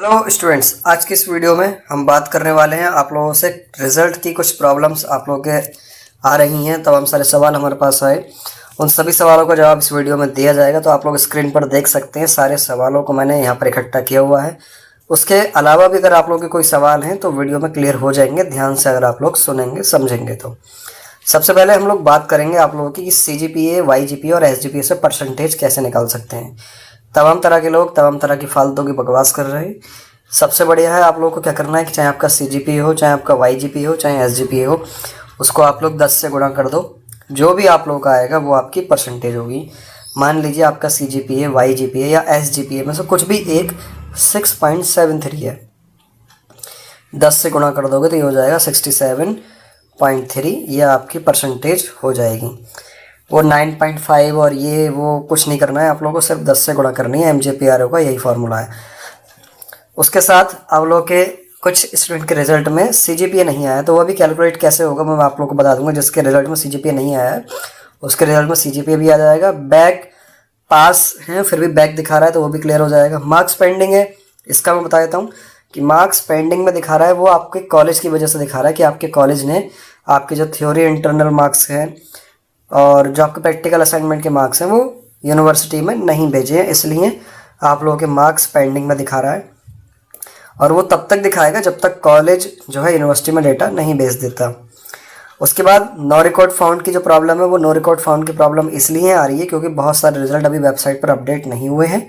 Hello students, आज की इस वीडियो में हम बात करने वाले हैं आप लोगों से रिज़ल्ट की कुछ प्रॉब्लम्स आप लोगों के आ रही हैं। तमाम सारे सवाल हमारे पास आए, उन सभी सवालों का जवाब इस वीडियो में दिया जाएगा। तो आप लोग स्क्रीन पर देख सकते हैं, सारे सवालों को मैंने यहाँ पर इकट्ठा किया हुआ है। उसके अलावा भी अगर आप लोगों के कोई सवाल हैं तो वीडियो में क्लियर हो जाएंगे, ध्यान से अगर आप लोग सुनेंगे समझेंगे तो। सबसे पहले हम लोग बात करेंगे आप लोगों की CGPA, YGPA और SGPA से परसेंटेज कैसे निकाल सकते हैं। तमाम तरह के लोग तमाम तरह की फालतू की बकवास कर रहे हैं। सबसे बढ़िया है आप लोगों को क्या करना है कि चाहे आपका CGPA हो, चाहे आपका YGPA हो, चाहे SGPA हो, उसको आप लोग 10 से गुणा कर दो। जो भी आप लोगों का आएगा वो आपकी परसेंटेज होगी। मान लीजिए आपका CGPA, YGPA या SGPA में से कुछ भी एक 6.73 है, 10 से गुणा कर दोगे तो ये हो जाएगा 67.3। ये आपकी परसेंटेज हो जाएगी। वो 9.5 और ये वो कुछ नहीं करना है आप लोगों को, सिर्फ 10 से गुणा करनी है। MJPRO का यही फार्मूला है। उसके साथ आप लोगों के कुछ स्टूडेंट के रिजल्ट में CGPA नहीं आया, तो वह भी कैलकुलेट कैसे होगा मैं आप लोगों को बता दूंगा। जिसके रिजल्ट में CGPA नहीं आया है उसके रिजल्ट में CGPA भी आ जाएगा। बैक पास है फिर भी बैक दिखा रहा है तो वो भी क्लियर हो जाएगा। मार्क्स पेंडिंग है, इसका मैं बता देता हूँ कि मार्क्स पेंडिंग में दिखा रहा है वो आपके कॉलेज की वजह से दिखा रहा है कि आपके कॉलेज ने आपके जो थ्योरी इंटरनल मार्क्स हैं और जो आपके प्रैक्टिकल असाइनमेंट के मार्क्स हैं वो यूनिवर्सिटी में नहीं भेजे हैं, इसलिए आप लोगों के मार्क्स पेंडिंग में दिखा रहा है। और वो तब तक दिखाएगा जब तक कॉलेज जो है यूनिवर्सिटी में डेटा नहीं भेज देता। उसके बाद नो रिकॉर्ड फाउंड की जो प्रॉब्लम है वो नो रिकॉर्ड फाउंड की प्रॉब्लम इसलिए आ रही है क्योंकि बहुत सारे रिजल्ट अभी वेबसाइट पर अपडेट नहीं हुए हैं।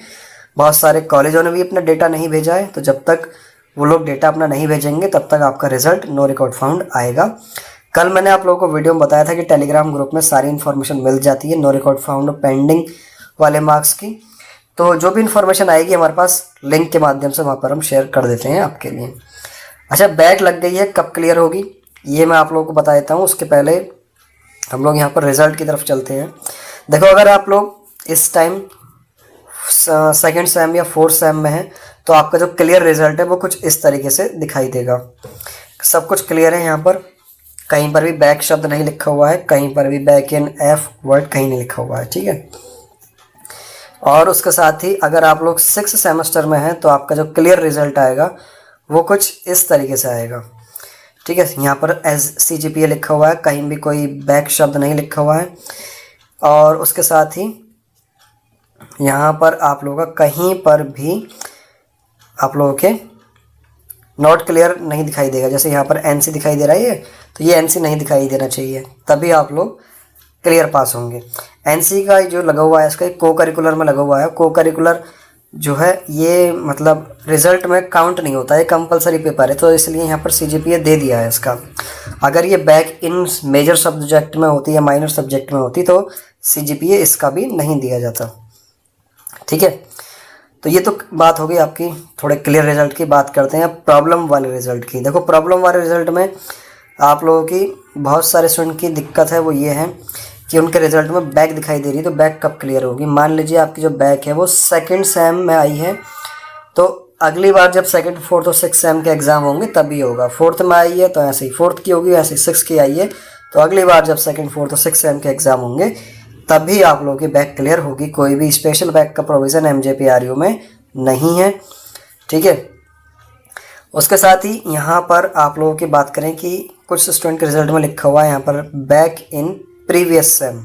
बहुत सारे कॉलेजों ने भी अपना डेटा नहीं भेजा है, तो जब तक वो लोग डेटा अपना नहीं भेजेंगे तब तक आपका रिजल्ट नो रिकॉर्ड फाउंड आएगा। कल मैंने आप लोगों को वीडियो में बताया था कि टेलीग्राम ग्रुप में सारी इन्फॉर्मेशन मिल जाती है नो रिकॉर्ड फाउंड पेंडिंग वाले मार्क्स की। तो जो भी इन्फॉर्मेशन आएगी हमारे पास लिंक के माध्यम से वहाँ पर हम शेयर कर देते हैं आपके लिए। अच्छा, बैक लग गई है, कब क्लियर होगी ये मैं आप लोगों को बता देता हूँ। उसके पहले हम लोग यहाँ पर रिज़ल्ट की तरफ चलते हैं। देखो, अगर आप लोग इस टाइम सेकेंड सेम या फोर्थ सेम में है तो आपका जो क्लियर रिजल्ट है वो कुछ इस तरीके से दिखाई देगा। सब कुछ क्लियर है यहाँ पर, कहीं पर भी बैक शब्द नहीं लिखा हुआ है, कहीं पर भी बैक इन F वर्ड कहीं नहीं लिखा हुआ है, ठीक है। और उसके साथ ही अगर आप लोग 6th सेमेस्टर में हैं तो आपका जो क्लियर रिजल्ट आएगा वो कुछ इस तरीके से आएगा, ठीक है। यहाँ पर CGPA लिखा हुआ है, कहीं भी कोई बैक शब्द नहीं लिखा हुआ है। और उसके साथ ही यहाँ पर आप लोगों का कहीं पर भी आप लोगों के नॉट क्लियर नहीं दिखाई देगा। जैसे यहाँ पर NC दिखाई दे रहा है तो ये NC नहीं दिखाई देना चाहिए, तभी आप लोग क्लियर पास होंगे। NC का जो लगा हुआ है इसका को करिकुलर में लगा हुआ है। को करिकुलर जो है ये मतलब रिजल्ट में काउंट नहीं होता है, कंपलसरी पेपर है, तो इसलिए यहाँ पर CGPA दे दिया है इसका। अगर ये बैक इन मेजर सब्जेक्ट में होती या माइनर सब्जेक्ट में होती तो CGPA इसका भी नहीं दिया जाता, ठीक है। तो ये तो बात हो गई आपकी थोड़े क्लियर रिजल्ट की। बात करते हैं प्रॉब्लम वाले रिजल्ट की। देखो, प्रॉब्लम वाले रिजल्ट में आप लोगों की बहुत सारे स्टूडेंट की दिक्कत है वो ये है कि उनके रिजल्ट में बैक दिखाई दे रही है। तो बैक कब क्लियर होगी? मान लीजिए आपकी जो बैक है वो सेकंड सेम में आई है तो अगली बार जब सेकंड, फोर्थ और 6th सेम के एग्ज़ाम होंगे तभी होगा। फोर्थ में आई है तो ऐसे ही फोर्थ की होगी, ऐसे ही 6th की आई है तो अगली बार जब सेकंड, फोर्थ और 6th सेम के एग्ज़ाम होंगे तभी आप लोगों की बैक क्लियर होगी। कोई भी स्पेशल बैक का प्रोविज़न MJPRO में नहीं है, ठीक है। उसके साथ ही यहाँ पर आप लोगों की बात करें कि कुछ स्टूडेंट के रिजल्ट में लिखा हुआ है यहाँ पर बैक इन प्रीवियस सेम।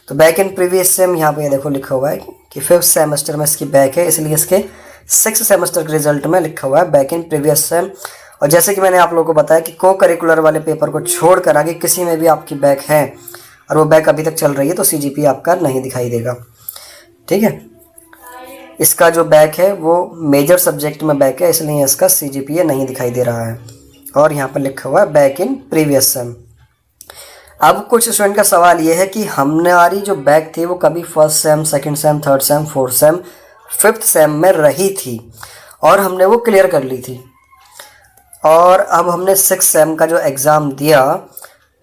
तो बैक इन प्रीवियस सेम यहाँ पे देखो लिखा हुआ है कि 5th सेमेस्टर में इसकी बैक है, इसलिए इसके 6th सेमेस्टर के रिजल्ट में लिखा हुआ है बैक इन प्रीवियस सेम। और जैसे कि मैंने आप लोगों को बताया कि को करिकुलर वाले पेपर को छोड़कर आगे किसी में भी आपकी बैक है और वो बैक अभी तक चल रही है तो CGPA आपका नहीं दिखाई देगा, ठीक है। इसका जो बैक है वो मेजर सब्जेक्ट में बैक है, इसलिए इसका CGPA नहीं दिखाई दे रहा है। और यहाँ पर लिखा हुआ है बैक इन प्रीवियस सेम। अब कुछ स्टूडेंट का सवाल ये है कि हमारी जो बैक थी वो कभी first sem, second same, third same, fourth same, 5th same में रही थी और हमने वो क्लियर कर ली थी। और अब हमने 6th सेम का जो एग्ज़ाम दिया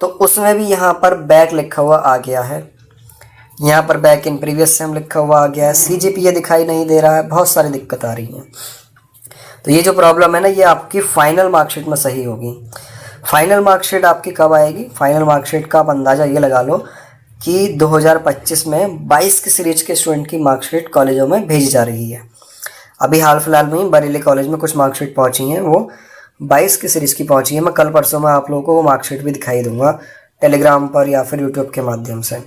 तो उसमें भी यहाँ पर बैक लिखा हुआ आ गया है। यहाँ पर बैक इन प्रीवियस सेम लिखा हुआ आ गया है, CGPA दिखाई नहीं दे रहा है, बहुत सारी दिक्कत आ रही हैं। तो ये जो प्रॉब्लम है ना ये आपकी फाइनल मार्कशीट में सही होगी। फाइनल मार्कशीट आपकी कब आएगी? फाइनल मार्कशीट का आप अंदाज़ा ये लगा लो कि 2025 में 22 की सीरीज के स्टूडेंट की मार्कशीट कॉलेजों में भेजी जा रही है। अभी हाल फिलहाल में ही बरेली कॉलेज में कुछ मार्कशीट पहुंची हैं, वो 22 की सीरीज़ की पहुंची है। मैं कल परसों में आप लोगों को वो मार्कशीट भी दिखाई दूंगा टेलीग्राम पर या फिर यूट्यूब के माध्यम से।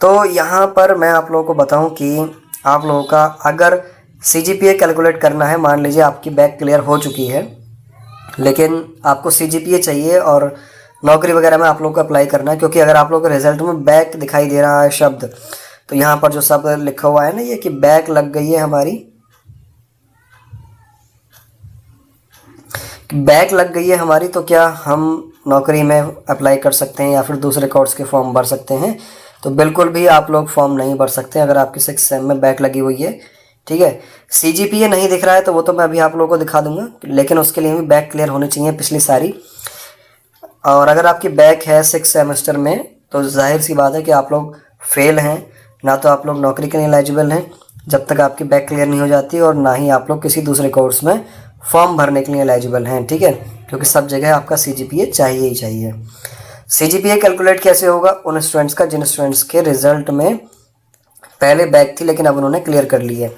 तो यहाँ पर मैं आप लोगों को बताऊं कि आप लोगों का अगर CGPA कैलकुलेट करना है, मान लीजिए आपकी बैक क्लियर हो चुकी है लेकिन आपको CGPA चाहिए और नौकरी वगैरह में आप लोगों को अप्लाई करना है, क्योंकि अगर आप लोगों के रिजल्ट में बैक दिखाई दे रहा है शब्द, तो यहाँ पर जो शब्द लिखा हुआ है ना ये कि बैक लग गई है हमारी, बैक लग गई है हमारी, तो क्या हम नौकरी में अप्लाई कर सकते हैं या फिर दूसरे कोर्स के फॉर्म भर सकते हैं? तो बिल्कुल भी आप लोग फॉर्म नहीं भर सकते अगर आपकी 6th सेम में बैक लगी हुई है। ठीक है, CGPA नहीं दिख रहा है तो वो तो मैं अभी आप लोगों को दिखा दूंगा, लेकिन उसके लिए भी बैक क्लियर होनी चाहिए पिछली सारी। और अगर आपकी बैक है 6th सेमेस्टर में तो जाहिर सी बात है कि आप लोग फेल हैं, ना तो आप लोग नौकरी के लिए एलिजिबल हैं जब तक आपकी बैक क्लियर नहीं हो जाती, और ना ही आप लोग किसी दूसरे कोर्स में फॉर्म भरने के लिए एलिजिबल हैं। ठीक है, क्योंकि सब जगह आपका CGPA चाहिए ही चाहिए। CGPA कैलकुलेट कैसे होगा? उन स्टूडेंट्स का जिन स्टूडेंट्स के रिजल्ट में पहले बैक थी लेकिन अब उन्होंने क्लियर कर ली है।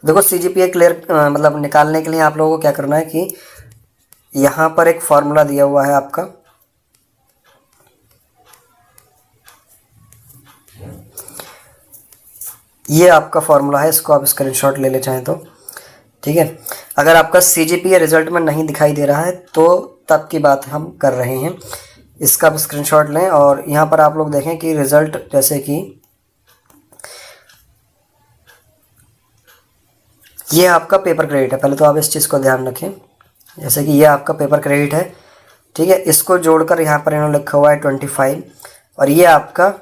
देखो CGPA क्लियर मतलब निकालने के लिए आप लोगों को क्या करना है कि यहाँ पर एक फॉर्मूला दिया हुआ है आपका, ये आपका फॉर्मूला है, इसको आप स्क्रीनशॉट ले ले चाहें तो। ठीक है, अगर आपका CGPA रिजल्ट में नहीं दिखाई दे रहा है तो तब की बात हम कर रहे हैं, इसका आप स्क्रीनशॉट लें और यहाँ पर आप लोग देखें कि रिजल्ट, जैसे कि ये आपका पेपर क्रेडिट है, पहले तो आप इस चीज़ को ध्यान रखें, जैसे कि ये आपका पेपर क्रेडिट है। ठीक है, इसको जोड़कर यहाँ पर इन्होंने लिखा हुआ है 25, और ये आपका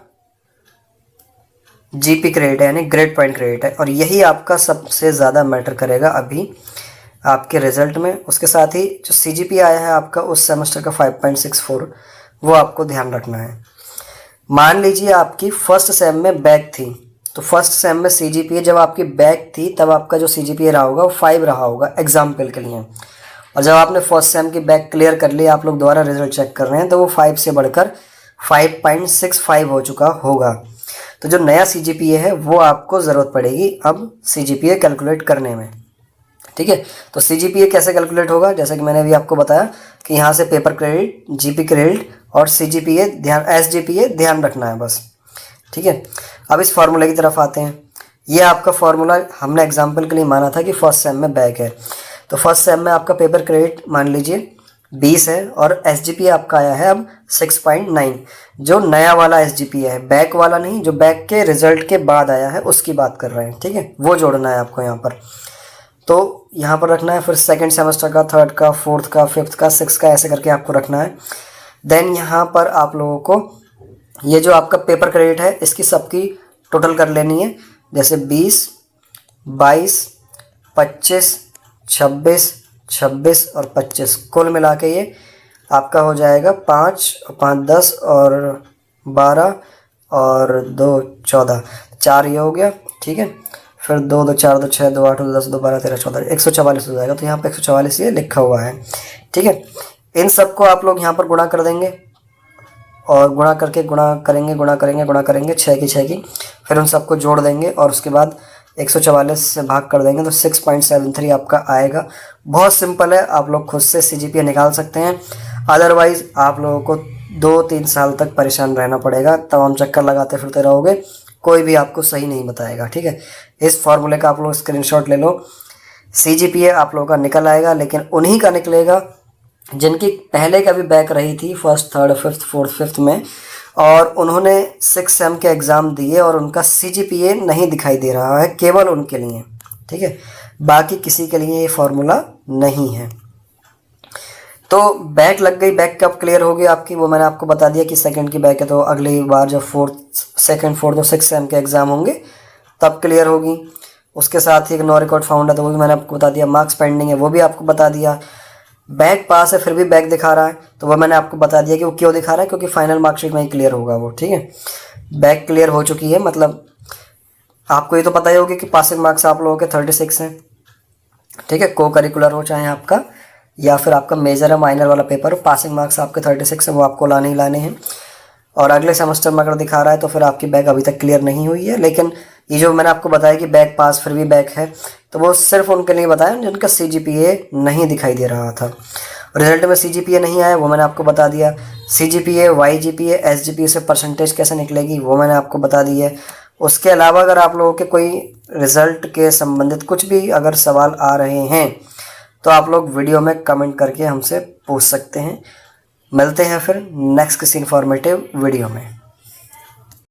GP क्रेडिट है यानी ग्रेड पॉइंट क्रेडिट है, और यही आपका सबसे ज़्यादा मैटर करेगा अभी आपके रिज़ल्ट में। उसके साथ ही जो CGPA आया है आपका उस सेमेस्टर का 5.64, वो आपको ध्यान रखना है। मान लीजिए आपकी फर्स्ट सेम में बैक थी, तो फर्स्ट सेम में CGPA जब आपकी बैक थी तब आपका जो CGPA रहा होगा वो 5 रहा होगा एग्जाम्पल के लिए, और जब आपने फर्स्ट सेम की बैक क्लियर कर ली, आप लोग दोबारा रिजल्ट चेक कर रहे हैं तो वो 5 से बढ़कर 5.65 हो चुका होगा। तो जो नया CGPA है वो आपको ज़रूरत पड़ेगी अब CGPA कैलकुलेट करने में। ठीक है, तो CGPA कैसे कैलकुलेट होगा? जैसे कि मैंने अभी आपको बताया कि यहाँ से पेपर क्रेडिट, GP क्रेडिट और CGPA ध्यान, SGPA ध्यान रखना है बस। ठीक है, अब इस फार्मूले की तरफ आते हैं। ये आपका फार्मूला हमने एग्जाम्पल के लिए माना था कि फर्स्ट सेम में बैक है, तो फर्स्ट सेम में आपका पेपर क्रेडिट मान लीजिए 20 है और SGPA आपका आया है अब 6.9, जो नया वाला SGPA है, बैक वाला नहीं, जो बैक के रिजल्ट के बाद आया है उसकी बात कर रहे हैं। ठीक है, वो जोड़ना है आपको यहाँ पर, तो यहाँ पर रखना है, फिर सेकंड सेमेस्टर का, थर्ड का, फोर्थ का, फिफ्थ का, सिक्स का, ऐसे करके आपको रखना है। देन यहाँ पर आप लोगों को ये जो आपका पेपर क्रेडिट है इसकी सबकी टोटल कर लेनी है, जैसे 20, 22, 25, 26, 26 और 25, कुल मिला के ये आपका हो जाएगा 5 और 5 10 और 12 और 2 14, 4 ये हो गया। ठीक है, फिर 2 2 4 2 6 2 8 2 10 2 12 13 14, 144 हो जाएगा। तो यहाँ पे 144 ये लिखा हुआ है। ठीक है, इन सबको आप लोग यहाँ पर गुणा कर देंगे और गुणा करके गुणा करेंगे 6 की, फिर उन सबको जोड़ देंगे और उसके बाद 144 से भाग कर देंगे तो 6.73 आपका आएगा। बहुत सिंपल है, आप लोग खुद से CGPA निकाल सकते हैं, अदरवाइज़ आप लोगों को 2-3 साल तक परेशान रहना पड़ेगा, तमाम चक्कर लगाते फिरते रहोगे, कोई भी आपको सही नहीं बताएगा। ठीक है, इस फार्मूले का आप लोग स्क्रीनशॉट ले लो। CGPA आप लोगों का निकल आएगा, लेकिन उन्हीं का निकलेगा जिनकी पहले का भी बैक रही थी first, third, fifth, fourth, fifth में, और उन्होंने 6 सेम के एग्ज़ाम दिए और उनका CGPA नहीं दिखाई दे रहा है, केवल उनके लिए। ठीक है, बाकी किसी के लिए ये फार्मूला नहीं है। तो बैक लग गई, बैक कब क्लियर होगी आपकी वो मैंने आपको बता दिया कि सेकंड की बैक है तो अगली बार जब सेकंड, फोर्थ और 6 सेम के एग्ज़ाम होंगे तब क्लियर होगी। उसके साथ ही एक नो रिकॉर्ड फाउंड है तो वो भी मैंने आपको बता दिया, मार्क्स पेंडिंग है वो भी आपको बता दिया, बैक पास है फिर भी बैक दिखा रहा है तो वह मैंने आपको बता दिया कि वो क्यों दिखा रहा है, क्योंकि फाइनल मार्कशीट में ही क्लियर होगा वो। ठीक है, बैक क्लियर हो चुकी है, मतलब आपको ये तो पता ही होगी कि पासिंग मार्क्स आप लोगों के 36 हैं। ठीक है, को करिकुलर हो चाहे आपका या फिर आपका मेजर है माइनर वाला पेपर, पासिंग मार्क्स आपके 36 है, वो आपको लाने ही लाने हैं। और अगले सेमेस्टर में अगर दिखा रहा है तो फिर आपकी बैक अभी तक क्लियर नहीं हुई है, लेकिन ये जो मैंने आपको बताया कि बैक पास फिर भी बैक है, तो वो सिर्फ उनके लिए बताया जिनका CGPA नहीं दिखाई दे रहा था। रिजल्ट में CGPA नहीं आया वो मैंने आपको बता दिया। CGPA, YGPA, SGPA से परसेंटेज कैसे निकलेगी वो मैंने आपको बता दी है। उसके अलावा अगर आप लोगों के कोई रिज़ल्ट के संबंधित कुछ भी अगर सवाल आ रहे हैं तो आप लोग वीडियो में कमेंट करके हमसे पूछ सकते हैं। मिलते हैं फिर नेक्स्ट किसी इन्फॉर्मेटिव वीडियो में।